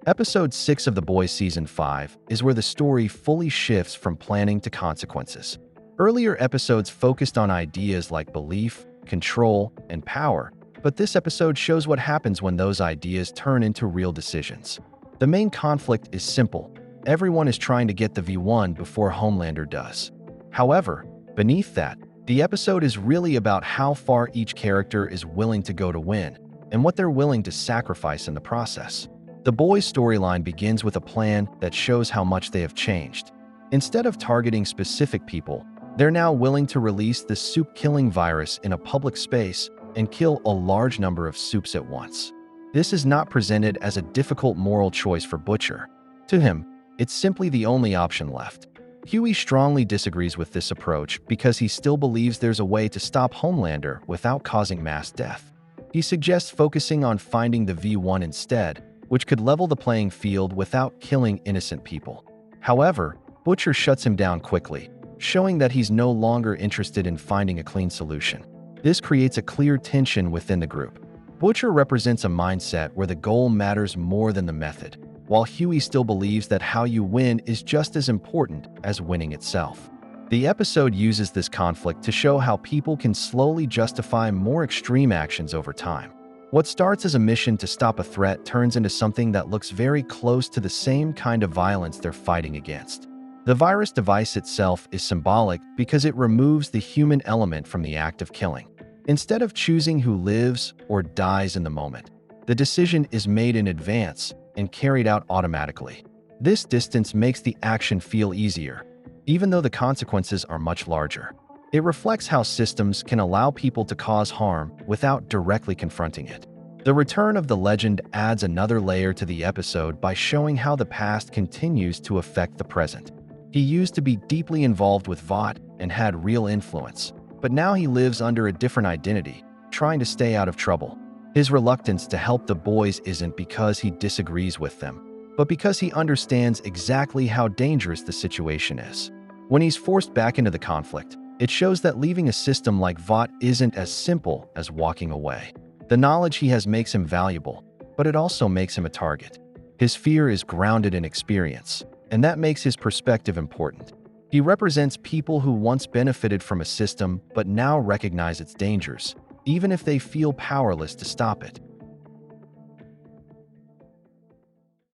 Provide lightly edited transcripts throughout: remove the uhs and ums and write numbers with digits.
Episode 6 of The Boys Season 5 is where the story fully shifts from planning to consequences. Earlier episodes focused on ideas like belief, control, and power, but this episode shows what happens when those ideas turn into real decisions. The main conflict is simple. Everyone is trying to get the V-One before Homelander does. However, beneath that, the episode is really about how far each character is willing to go to win, and what they're willing to sacrifice in the process. The boys' storyline begins with a plan that shows how much they have changed. Instead of targeting specific people, they're now willing to release the Supe-killing virus in a public space and kill a large number of Supes at once. This is not presented as a difficult moral choice for Butcher. To him, it's simply the only option left. Hughie strongly disagrees with this approach because he still believes there's a way to stop Homelander without causing mass death. He suggests focusing on finding the V-One instead, which could level the playing field without killing innocent people. However, Butcher shuts him down quickly, showing that he's no longer interested in finding a clean solution. This creates a clear tension within the group. Butcher represents a mindset where the goal matters more than the method, while Hughie still believes that how you win is just as important as winning itself. The episode uses this conflict to show how people can slowly justify more extreme actions over time. What starts as a mission to stop a threat turns into something that looks very close to the same kind of violence they're fighting against. The virus device itself is symbolic because it removes the human element from the act of killing. Instead of choosing who lives or dies in the moment, the decision is made in advance and carried out automatically. This distance makes the action feel easier, even though the consequences are much larger. It reflects how systems can allow people to cause harm without directly confronting it. The return of the legend adds another layer to the episode by showing how the past continues to affect the present. He used to be deeply involved with Vought and had real influence, but now he lives under a different identity, trying to stay out of trouble. His reluctance to help the boys isn't because he disagrees with them, but because he understands exactly how dangerous the situation is. When he's forced back into the conflict, it shows that leaving a system like Vought isn't as simple as walking away. The knowledge he has makes him valuable, but it also makes him a target. His fear is grounded in experience, and that makes his perspective important. He represents people who once benefited from a system but now recognize its dangers, even if they feel powerless to stop it.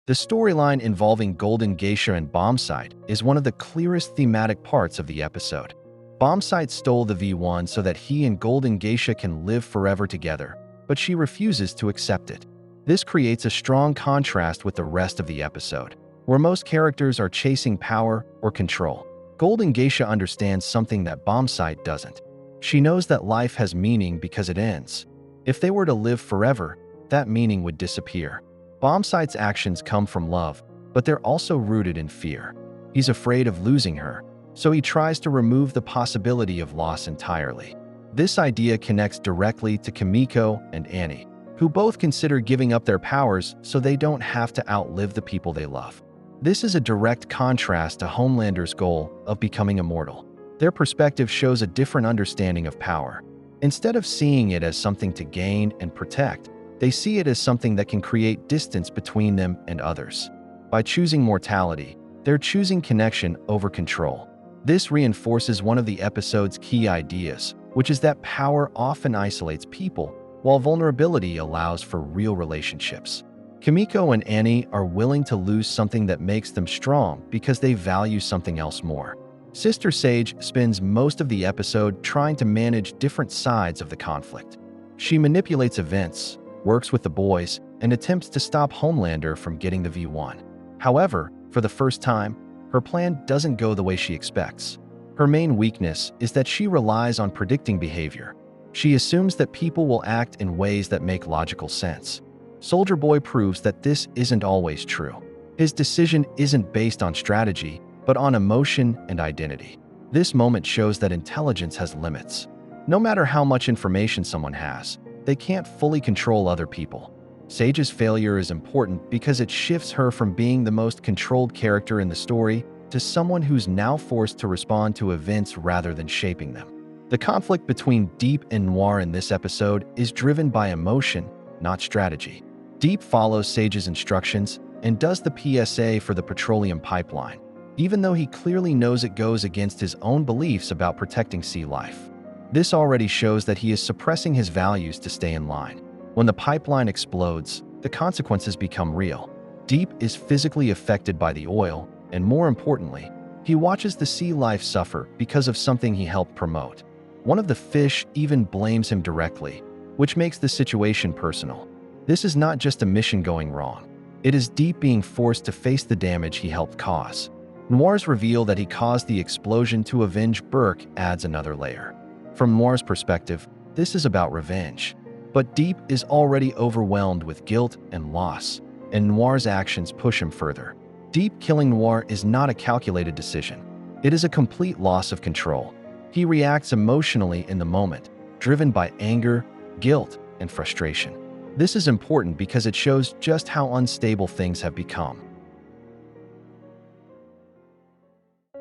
The storyline involving Golden Geisha and Bombsight is one of the clearest thematic parts of the episode. Bombsight stole the V-One so that he and Golden Geisha can live forever together, but she refuses to accept it. This creates a strong contrast with the rest of the episode, where most characters are chasing power or control. Golden Geisha understands something that Bombsight doesn't. She knows that life has meaning because it ends. If they were to live forever, that meaning would disappear. Bombsight's actions come from love, but they're also rooted in fear. He's afraid of losing her, so he tries to remove the possibility of loss entirely. This idea connects directly to Kimiko and Annie, who both consider giving up their powers so they don't have to outlive the people they love. This is a direct contrast to Homelander's goal of becoming immortal. Their perspective shows a different understanding of power. Instead of seeing it as something to gain and protect, they see it as something that can create distance between them and others. By choosing mortality, they're choosing connection over control. This reinforces one of the episode's key ideas, which is that power often isolates people, while vulnerability allows for real relationships. Kimiko and Annie are willing to lose something that makes them strong because they value something else more. Sister Sage spends most of the episode trying to manage different sides of the conflict. She manipulates events, works with the boys, and attempts to stop Homelander from getting the V-One. However, for the first time, her plan doesn't go the way she expects. Her main weakness is that she relies on predicting behavior. She assumes that people will act in ways that make logical sense. Soldier Boy proves that this isn't always true. His decision isn't based on strategy, but on emotion and identity. This moment shows that intelligence has limits. No matter how much information someone has, they can't fully control other people. Sage's failure is important because it shifts her from being the most controlled character in the story to someone who's now forced to respond to events rather than shaping them. The conflict between Deep and Noir in this episode is driven by emotion, not strategy. Deep follows Sage's instructions, and does the PSA for the petroleum pipeline, even though he clearly knows it goes against his own beliefs about protecting sea life. This already shows that he is suppressing his values to stay in line. When the pipeline explodes, the consequences become real. Deep is physically affected by the oil, and more importantly, he watches the sea life suffer because of something he helped promote. One of the fish even blames him directly, which makes the situation personal. This is not just a mission going wrong. It is Deep being forced to face the damage he helped cause. Noir's reveal that he caused the explosion to avenge Burke adds another layer. From Noir's perspective, this is about revenge. But Deep is already overwhelmed with guilt and loss, and Noir's actions push him further. Deep killing Noir is not a calculated decision. It is a complete loss of control. He reacts emotionally in the moment, driven by anger, guilt, and frustration. This is important because it shows just how unstable things have become.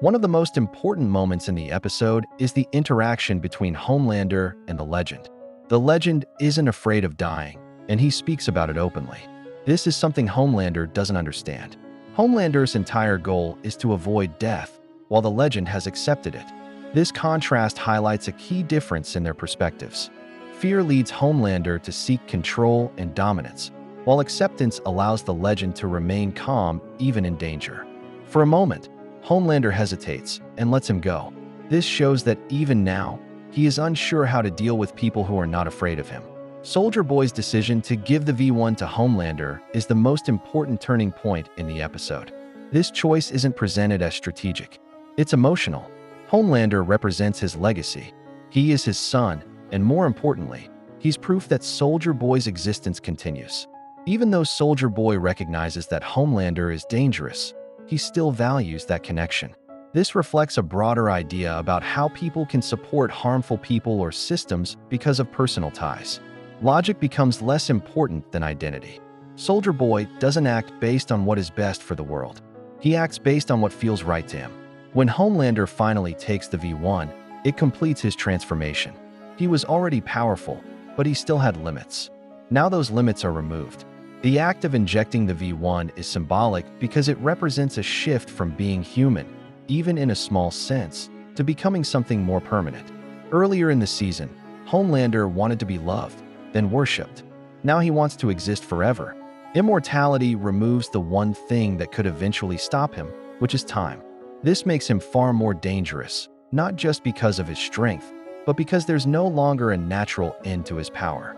One of the most important moments in the episode is the interaction between Homelander and the Legend. The Legend isn't afraid of dying, and he speaks about it openly. This is something Homelander doesn't understand. Homelander's entire goal is to avoid death, while the Legend has accepted it. This contrast highlights a key difference in their perspectives. Fear leads Homelander to seek control and dominance, while acceptance allows the Legend to remain calm even in danger. For a moment, Homelander hesitates and lets him go. This shows that even now, he is unsure how to deal with people who are not afraid of him. Soldier Boy's decision to give the V-One to Homelander is the most important turning point in the episode. This choice isn't presented as strategic. It's emotional. Homelander represents his legacy. He is his son, and more importantly, he's proof that Soldier Boy's existence continues. Even though Soldier Boy recognizes that Homelander is dangerous, he still values that connection. This reflects a broader idea about how people can support harmful people or systems because of personal ties. Logic becomes less important than identity. Soldier Boy doesn't act based on what is best for the world. He acts based on what feels right to him. When Homelander finally takes the V-One, it completes his transformation. He was already powerful, but he still had limits. Now those limits are removed. The act of injecting the V-One is symbolic because it represents a shift from being human, even in a small sense, to becoming something more permanent. Earlier in the season, Homelander wanted to be loved, then worshipped. Now he wants to exist forever. Immortality removes the one thing that could eventually stop him, which is time. This makes him far more dangerous, not just because of his strength, but because there's no longer a natural end to his power.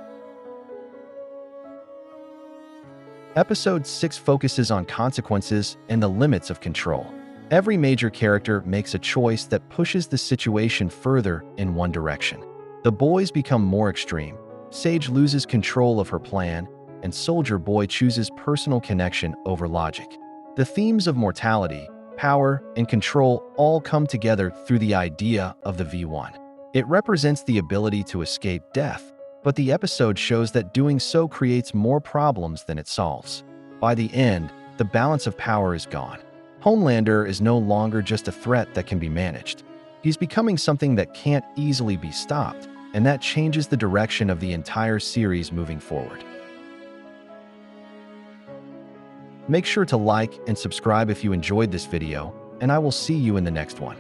Episode 6 focuses on consequences and the limits of control. Every major character makes a choice that pushes the situation further in one direction. The boys become more extreme. Sage loses control of her plan, and Soldier Boy chooses personal connection over logic. The themes of mortality, power, and control all come together through the idea of the V-One. It represents the ability to escape death, but the episode shows that doing so creates more problems than it solves. By the end, the balance of power is gone. Homelander is no longer just a threat that can be managed. He's becoming something that can't easily be stopped, and that changes the direction of the entire series moving forward. Make sure to like and subscribe if you enjoyed this video, and I will see you in the next one.